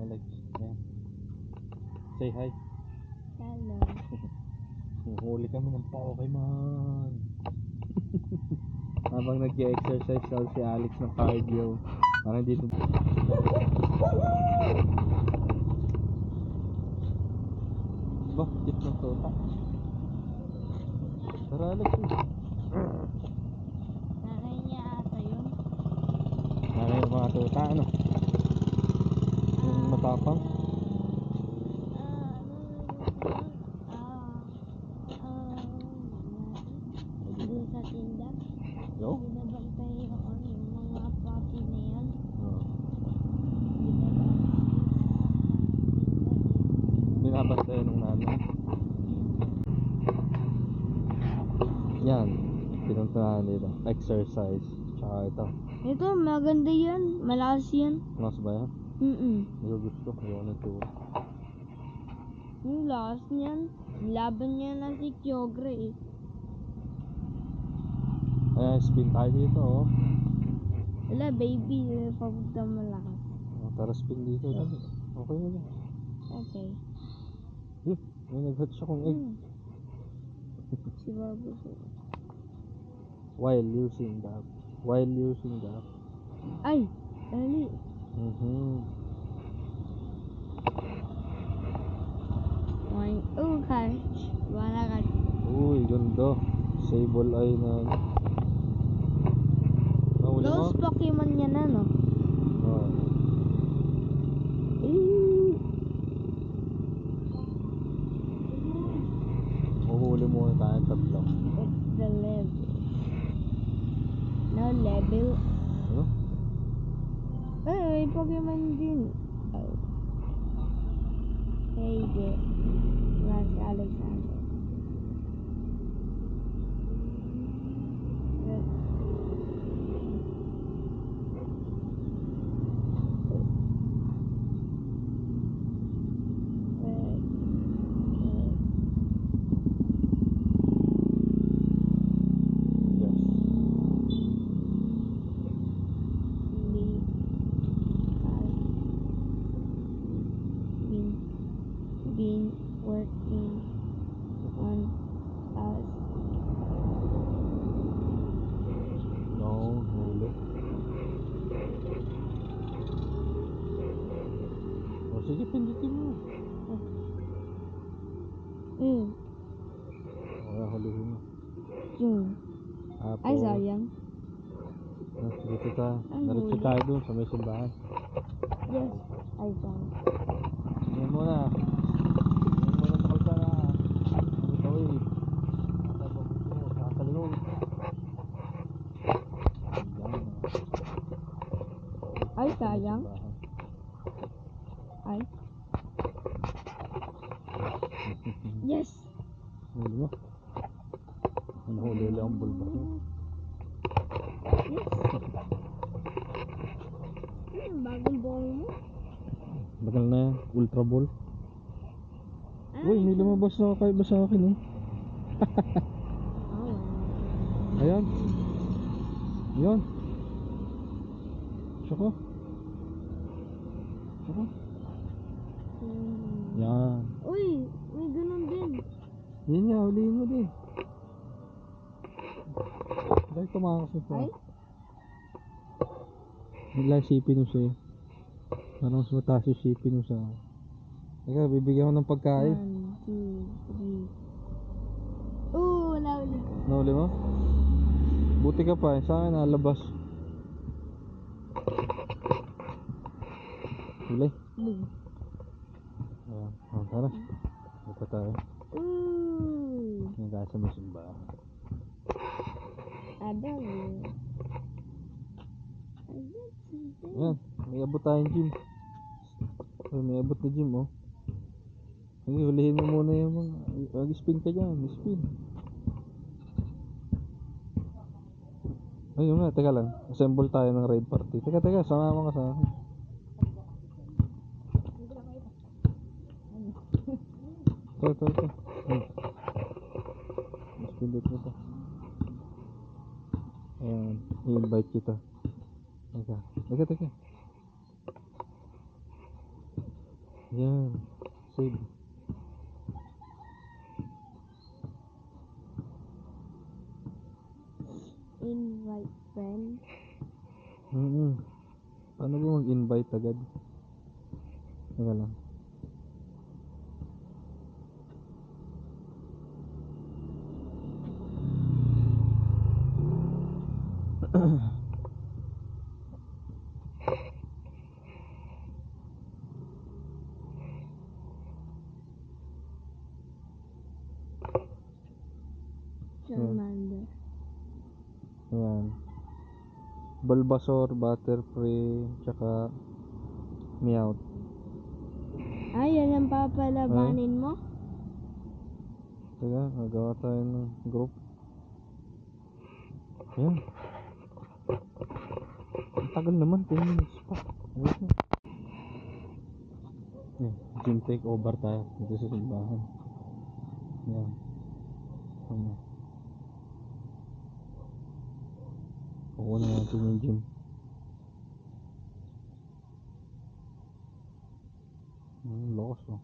Alex. Ayan. Say hi. Hello. Huli kami ng Pokemon. Habang nag-exercise daw si Alex ng cardio. Parang dito. Bah, cute ng tota. Tara Alex. Nanay niya ata yun. Nanay yung mga tota, ano? Yung matapang. Doon sa tinda. Yo? Binabantay yung mga puppy na yan. Binabantay nung nanay. Yan. Pinuntahan dito. Exercise. Tsaka ito. Ito, maganda yan. Malakas yan. Mas ba yan? Hindi ko gusto. Ayaw na ito. Yung lakas niyan. Laban niya na si Kyogre eh. Ayan, spin tayo dito, oh. Wala, baby. Papunta malakas. Oh, tara spin dito. Dali. Okay na yan. Okay. May nag-hatch akong egg. Si Barbuso. While using the Ay! Dali. Oh, catch. Wala catch. Uy, ganda. Sable eye na. Nahuli mo? Those Pokemon niya na, no? Oo. Uhuli mo na tayo tatlo. It's the level. No level. Ano? May Pokemon din. Oh. Hey, there. Last Alexander. Been working on us. No, huli. O sige, pindutin mo. Wala, hulihin mo. Ay, sayang. Dito tayo. Ang Diretso huli. tayo dun sa may simbahan. Yes. Ay, sayang. Ngayon muna. Ngayon muna sa kalsada. Ito eh. Nasa ibang gusto mo. Sa kalong. Ay, sayang. Ay. Yes. Huli mo. Ang huli lang ang bulbas mo. Yes. Bagong ball mo. Bagal na yan. Ultra ball. Uy, may lumabas na kakaiba sa akin eh. Ayan. Ayan. Tsaka. Yan. Uy, may ganun din. Yan nga, huliin mo din. Dahil tumakas ito. Ay? Nila sipin mo sa'yo. Parang mas mataas yung sipin mo sa... Teka, bibigyan ko ng pagkain. 1, 2, 3. Oo, nahuli ko. Nahuli mo? Buti ka pa, sa akin nalabas. Huli. Ayan, tara. Ito tayo. Yung tayo sa may simbahan. Ayan, may abot tayong gym. Ay, may abot na gym, oh. Sige, hulihin mo muna yung mga... Mag-spin ka dyan, spin. Ayun nga, teka lang. Assemble tayo ng raid party. Teka, sama ka sa akin. Ito. Mas pindot mo to. Ayan, i-invite kita. Teka. Yan. Save. Invite friend. Paano ba mag-invite agad? Teka lang. Charmander. Ayan. Bulbasaur, Butterfree, tsaka Meowth. Ay, yan ang papalabanin mo? Teka, nagawa tayo ng group. Ayan. Ang tagal naman, 10 minutes pa. Ayan. Gym take over tayo dito sa simbahan. Ayan. Kukunin natin yung gym. Lakas oh.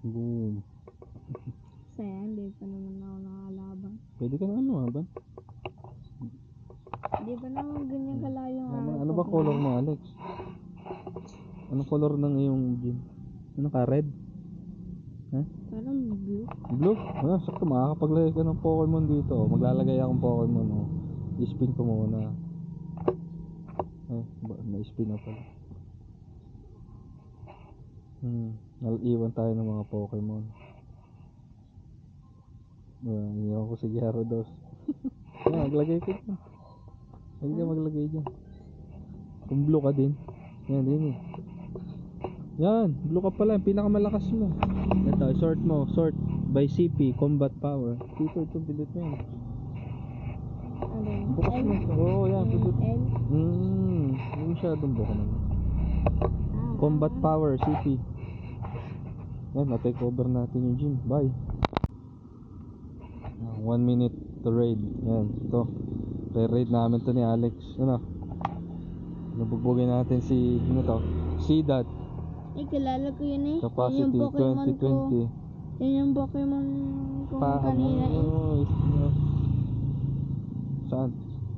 Boom. Sayang, di pa naman ako nakalaban. Pwede ka na ba? Di pa naman ganyan kalayo ang Ano ba color mo, Alex? Anong color ng iyong gym? Ano ka, red? Ha? Parang blue. Blue? Sakto, makakapaglagay ka ng Pokemon dito. Maglalagay akong Pokemon. I-spin ko muna. Na-spin na pala. Naliwan tayo ng mga Pokemon. Iwan ko si Gyarados. Maglagay ka dyan. Pwede ka maglagay dyan. Kung blue ka din. Yan din eh. Yan, blue ka pala. Pinakamalakas mo. Ito, sort mo. Sort by CP, combat power. Ito, pindot mo yan. Ano? Bukas mo. Oo, yan, pindot. L? Hindi masyadong buka naman. Combat power, CP. Yan, na-take over natin yung gym. Bye. 1 minute to raid. Yan, ito. Re-raid namin to ni Alex. Nabubugin natin si, Seedot. Ay, kilala ko yun eh. Capacity Yun yung Pokemon 2020. ko. Yun yung Pokemon ko kanina eh. Saan?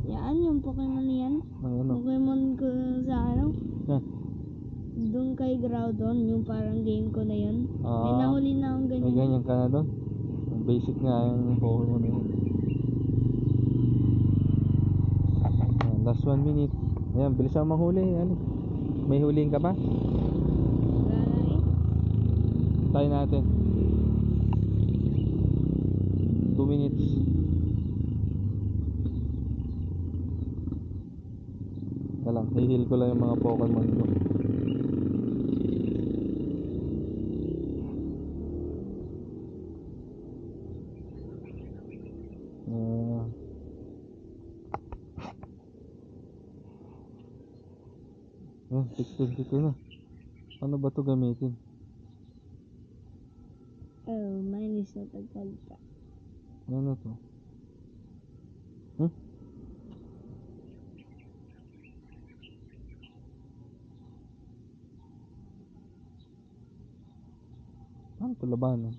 Yan, yung Pokemon yan. Ano? Pokemon ko sa ano? Yan. Doon kay Groudon, yung parang game ko na yun. May nahuli na akong ganyan. May ganyan ka na doon? Basic nga yung Pokemon na yun. Last 1 minute. Ayan, bilis ang mahuli. May huling ka ba? Wala na eh. Try natin. 2 minutes. Lang, i-heal ko lang yung mga Pokemon ko. Yan, 622 na. Ano ba to gamitin? Oh, mine is not a galta. Ano to? Ano to, labanan?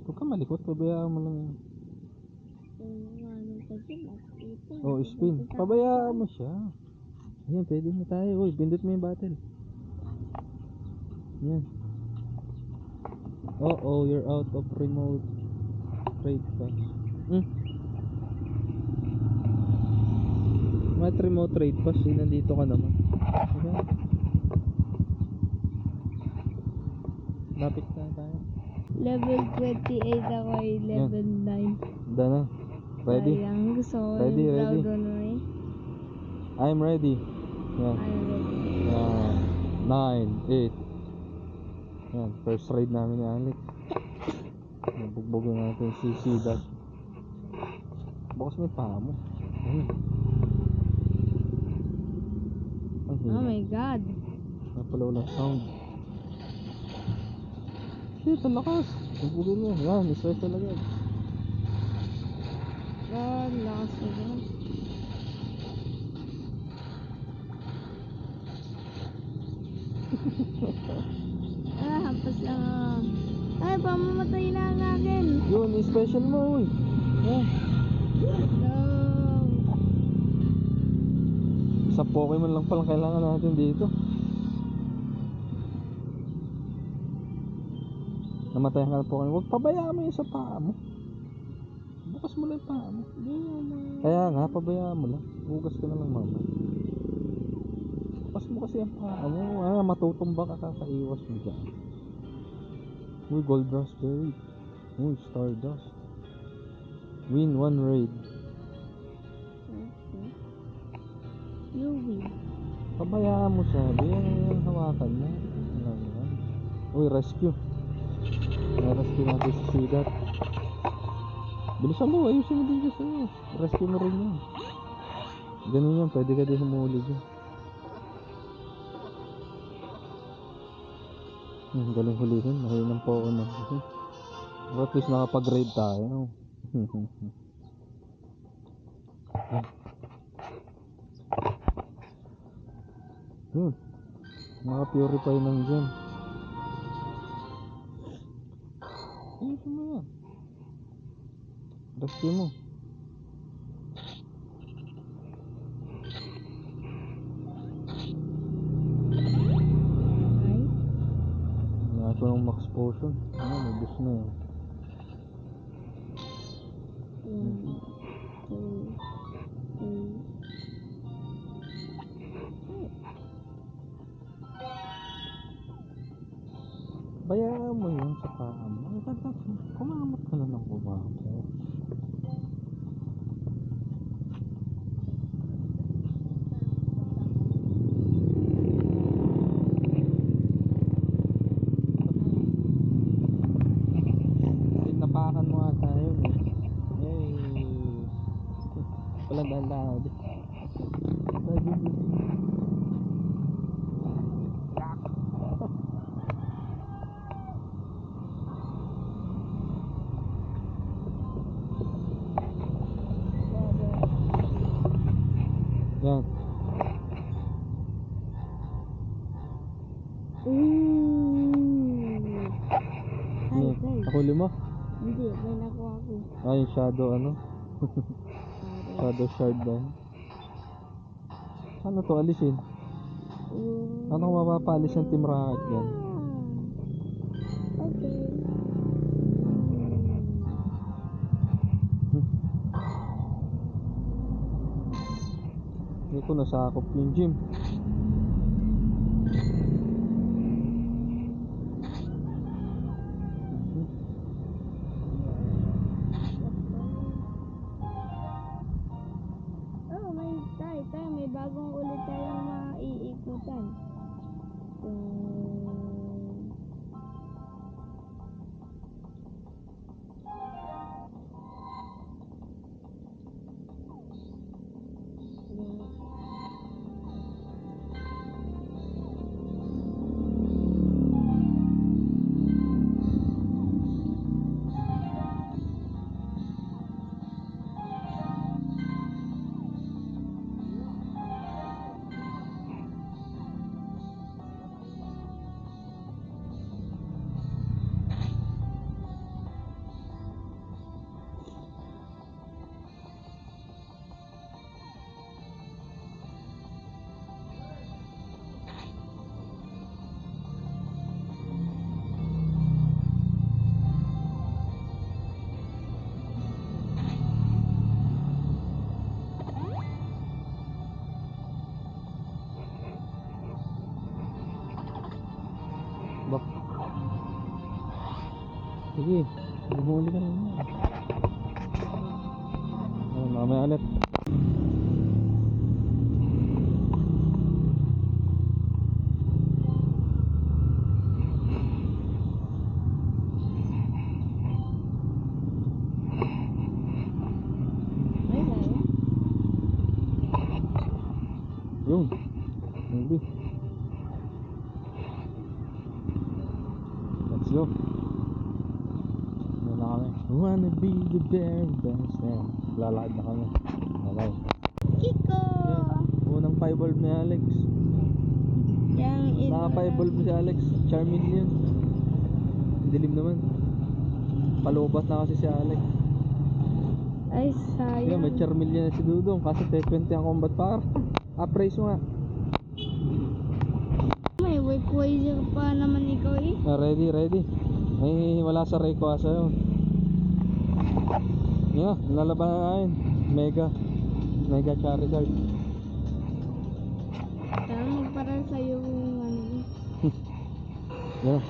Huwag ka malikot, pabayaan mo lang yan. Ano kasi, makikita. Spin. Pabayaan mo siya. Ayan, pwede na tayo. Uy, pindot mo yung battle. Yan. You're out of remote trade pass. Mat remote trade pass, nandito ka naman. Okay. Lapit na tayo. Level 28 ako ay level 9. Na. Ready? Sayang, gusto ko Ready, yung ready. Groudon mo eh. I'm ready. Yan. I'm ready. 9, 8. Yan, first raid namin ni Alex. Bugbugin natin si Seedot. Bukas may paa mo. Oh my god. Napala walang sound. Shit, ang lakas. Bugbugin mo. Yan, special agad. God, lakas ko dyan. Hampas lang. Ay, pamamatay na ang akin. Yun, special mo, uy. Yan. No. Sa Pokemon lang palang kailangan natin dito. Namatayan ka ng Pokemon. Huwag pabayaan mo yung sa paa mo. Bukas mo lang yung paa mo. Hindi naman. Kaya nga, pabayaan mo lang. Hugas ka na lang mama. Bukas mo kasi ang paa mo. Matutumba ka, kakaiwas mo dyan. Uy, Gold Raspberry. Uy, Stardust. Win 1 raid. Okay. You win. Pabayaan mo sabi. Yan, hawakan mo. Uy, rescue. Rescue natin si Sidat. Bilisan mo, ayusin mo din kasi. Rescue mo rin yan. Ganun yan, pwede ka din humuli dyan. Galing hulihin, mahinang po ako na. Pero at least nakapag-raid tayo. Yun, maka-purify ng gem. Ayusin mo yan. Rescue mo. Ay. Nakaso ng max potion. Nabus na yun. 1, 2, 3. Bayaan mo yun sa paa mo. Kumamot ka na ng kumamot. Napakan mo nga tayo eh. Yay! Walang dahan-dahan. Yan. Ay, guys. Nakuli mo? Hindi, may nakuha ko. Ay, shadow ano? Shadow shard ba? Ano to alisin? Ano kung mapapalis ang Team Rocket yan? Okay. Hindi ko nasakop yung gym. Oh, may bagong ulit tayong maiikutan. Bak. Sige, bumuli ka na naman. Mamaya ulit. Ay, laya. Yun. Hindi. Let's go. Wala kami. Wanna be the very best. Ayan. Lalakad na kami. Okay. Kiko! Unang 5 bulb ni Alex. Yang Nakapa-evolve si Alex. Charmeleon. Dilim naman. Palubat na kasi si Alex. Ay, Kaya sayang. may Charmeleon na si Dudong. Kasi T20 ang combat power. Appraise mo nga. May Wayquazer pa naman ikaw eh. Ready. Ay, wala sa Rayquaza yun. Yeah, lalaban na yun. Mega Charizard. Sana magparang sa'yo yung ano. Yeah.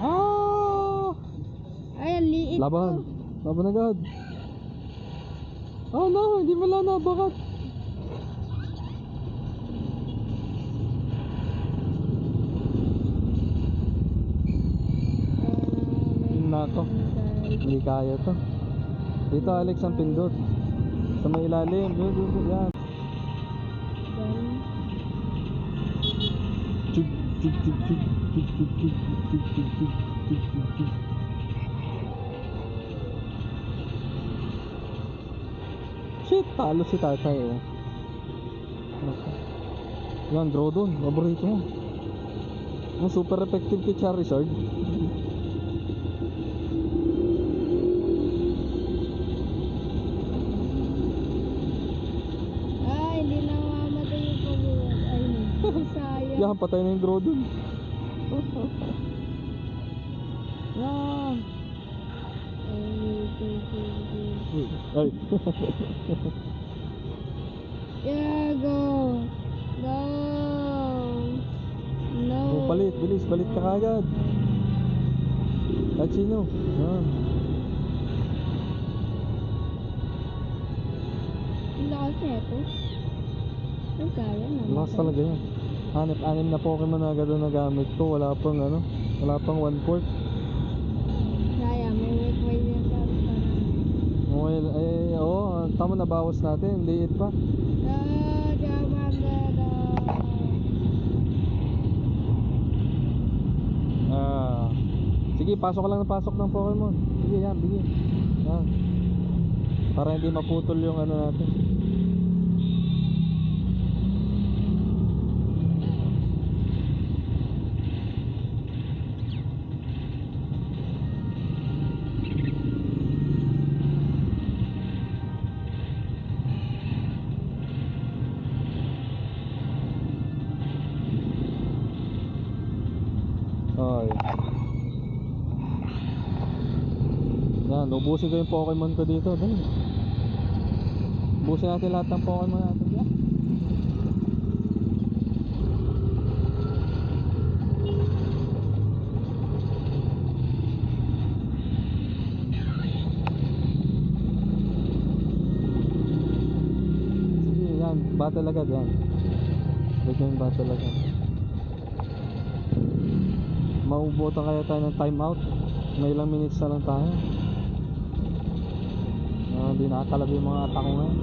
Ah! Ay, ang liit Laban. ko. Laban agad. Oh no, hindi mo lang nabakat. Nako. Hindi kaya to. Dito Alex ang pindot. Sa may ilalim. Yan. Chug. Shit, talo si tatay oh. Yan, Groudon, paborito mo. Ang super effective kay Charizard. Ay, hindi na mamamatay yung pag-uwan. Ay, sayang. Yan, patay na yung Groudon. Yan. Ay. Yeah, go. No. Oh, palit, bilis, palit ka kagad. At sino? Yan. Ang lakas neto. Ay, sayang. Lakas talaga yan. Anim na Pokemon na agad na nagamit ko. Wala pang 1/4. Sayang, may Wayquazer pa naman. Well, tama na bawas natin. Liit pa. Sige, pasok ka lang ng pasok ng Pokemon. Sige, yan, bigyan. Yan. Para hindi maputol yung ano natin. Ay. Yan, ubusin ko yung Pokemon ko dito. Dali. Ubusin natin lahat ng Pokemon natin. Yan. Sige, yan. Battle agad yan. Wait yung battle agad. Maubutan kaya tayo ng timeout. May ilang minutes na lang tayo. Hindi nakakalabi yung mga atako ngayon.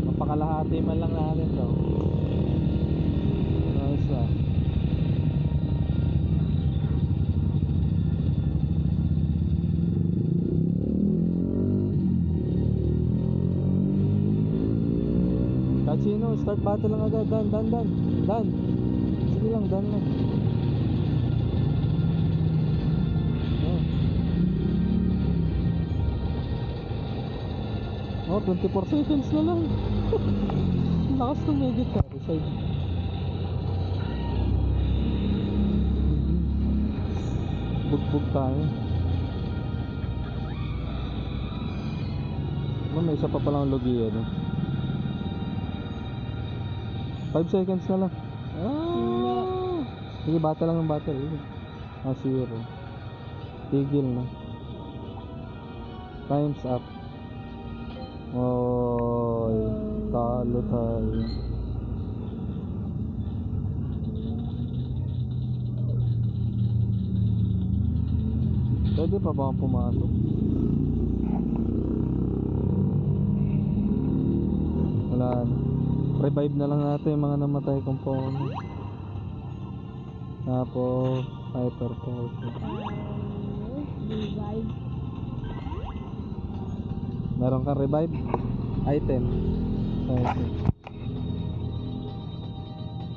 Mapakalahati man lang natin to. Nice na. Kachino, start battle lang agad. Dan. Sige lang, dan lang. Oh, 24 seconds na lang. Lakas ng Mega Charizard. Bugbog tayo. May isa pa palang logia no? 5 seconds na lang. Sige, battle lang ng battle. Zero. Tigil na. Time's up. Oy, talo tayo. Pwede pa ba akong pumasok? Wala na. Revive na lang natin yung mga namatay kong Pokemon. Tapos Hyper Pokemon. Revive. Meron kang revive item. Okay.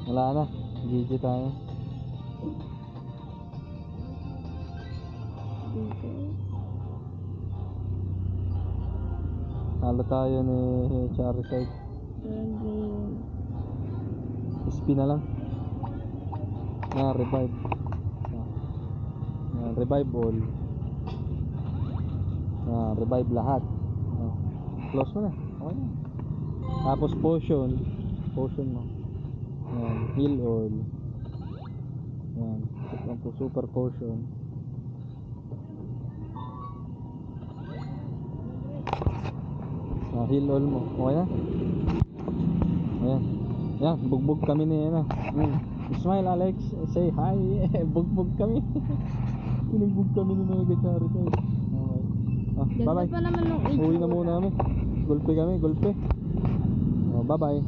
Wala na. GG tayo. Okay. Halo tayo ni Charizard. Game. SP na lang. Na revive. Revive all. Revive lahat. Close mo na. Okay na. Tapos potion. Potion mo. Heal all. Super potion. Heal all mo. Okay na. Ayan. Yan, bugbog kami ni ano. Smile Alex, say hi. Bugbog kami. Pinugbog kami ni mga gachari tayo. Okay. Bye Ganda bye. pa naman nung Uwi na itsura. muna kami. Gulpe kami, gulpe. Bye bye.